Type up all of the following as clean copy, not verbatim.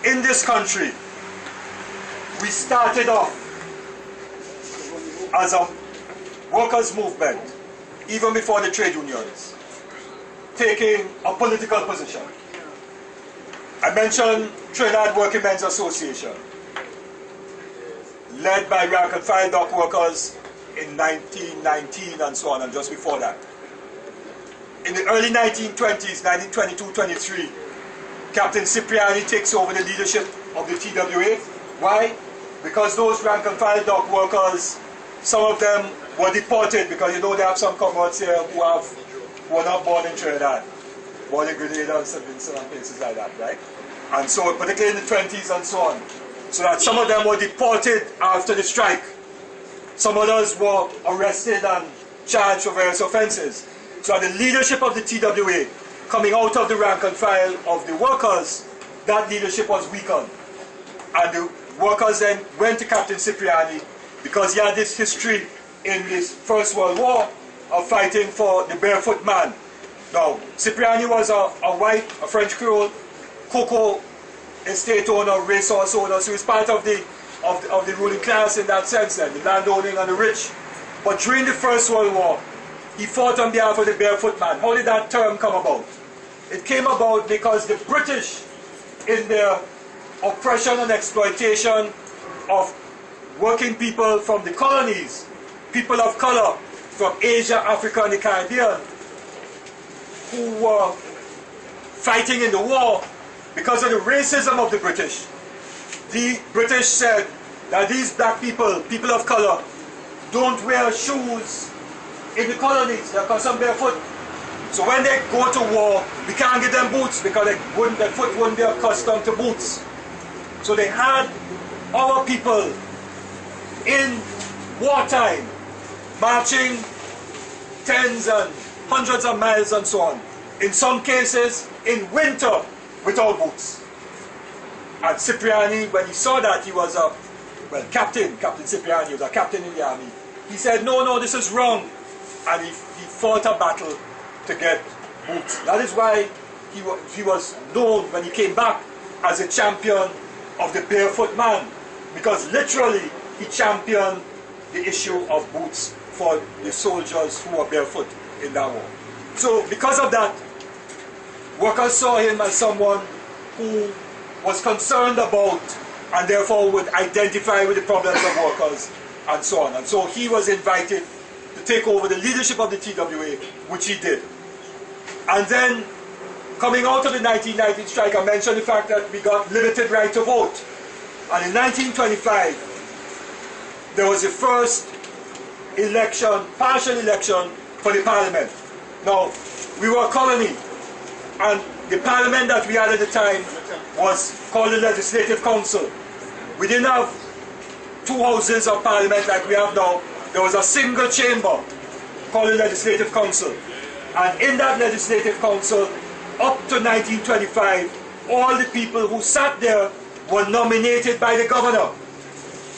in this country, we started off as a workers' movement, even before the trade unions, taking a political position. I mentioned Trinidad Working Men's Association, led by rank and file dock workers in 1919 and so on, and just before that. In the early 1920s, 1922-23, Captain Cipriani takes over the leadership of the TWA. Why? Because those rank and file dock workers, some of them were deported, because you know they have some comrades here who were not born in Trinidad, born in Grenada and St. Vincent and places like that, right? And so, particularly in the 20s and so on, so that some of them were deported after the strike. Some others were arrested and charged for various offenses. So the leadership of the TWA, coming out of the rank and file of the workers, that leadership was weakened. And the workers then went to Captain Cipriani, because he had this history in this First World War of fighting for the barefoot man. Now, Cipriani was a white, a French Creole, cocoa estate owner, racehorse owner, so he was part of the ruling class in that sense then, the landowning and the rich. But during the First World War, he fought on behalf of the barefoot man. How did that term come about? It came about because the British, in their oppression and exploitation of working people from the colonies, people of color from Asia, Africa and the Caribbean, who were fighting in the war, because of the racism of the British said that these black people, people of color, don't wear shoes in the colonies, they're considered barefoot. So when they go to war, we can't give them boots because their foot wouldn't be accustomed to boots. So they had our people in wartime marching tens and hundreds of miles and so on. In some cases, in winter, without boots. And Cipriani, when he saw that, he was Captain Cipriani was a captain in the army. He said, no, this is wrong. And he fought a battle to get boots. That is why he was known when he came back as a champion of the barefoot man. Because literally, he championed the issue of boots for the soldiers who were barefoot in that war. So because of that, workers saw him as someone who was concerned about and therefore would identify with the problems of workers and so on. And so he was invited to take over the leadership of the TWA, which he did. And then, coming out of the 1919 strike, I mentioned the fact that we got limited right to vote. And in 1925, there was the first election, partial election for the parliament. Now, we were a colony, and the parliament that we had at the time was called the Legislative Council. We didn't have two houses of parliament like we have now. There was a single chamber called the Legislative Council. And in that Legislative Council, up to 1925, all the people who sat there were nominated by the governor.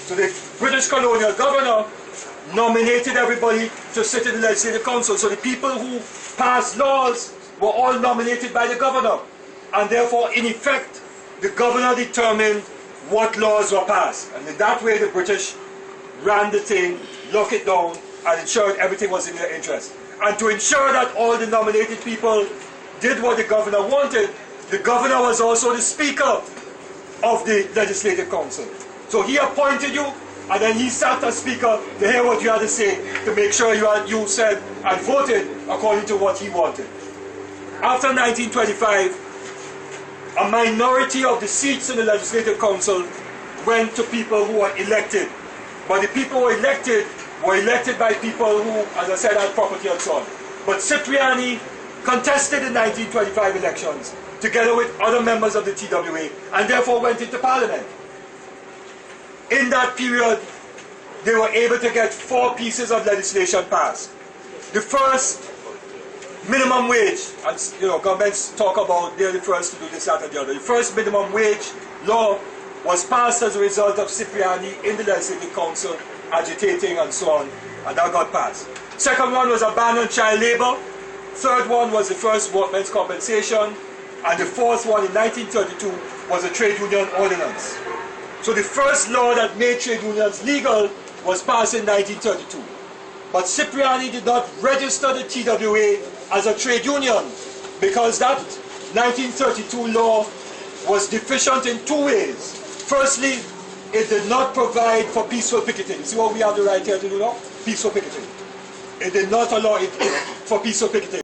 So the British colonial governor nominated everybody to sit in the Legislative Council. So the people who passed laws were all nominated by the governor. And therefore, in effect, the governor determined what laws were passed. And in that way, the British ran the thing, locked it down, and ensured everything was in their interest. And to ensure that all the nominated people did what the governor wanted, the governor was also the speaker of the Legislative Council. So he appointed you, and then he sat as speaker to hear what you had to say, to make sure you said and voted according to what he wanted. After 1925, a minority of the seats in the Legislative Council went to people who were elected. But the people who were elected by people who, as I said, had property and so on. But Cipriani contested the 1925 elections together with other members of the TWA and therefore went into Parliament. In that period, they were able to get 4 pieces of legislation passed. The first, minimum wage, and governments talk about they're the first to do this, that and the other. The first minimum wage law was passed as a result of Cipriani in the Legislative Council agitating and so on, and that got passed. Second one was a ban on child labor. Third one was the first workmen's compensation. And the fourth one in 1932 was a trade union ordinance. So the first law that made trade unions legal was passed in 1932. But Cipriani did not register the TWA as a trade union because that 1932 law was deficient in two ways. Firstly, it did not provide for peaceful picketing. See what we have the right here to do now? Peaceful picketing. It did not allow it for peaceful picketing.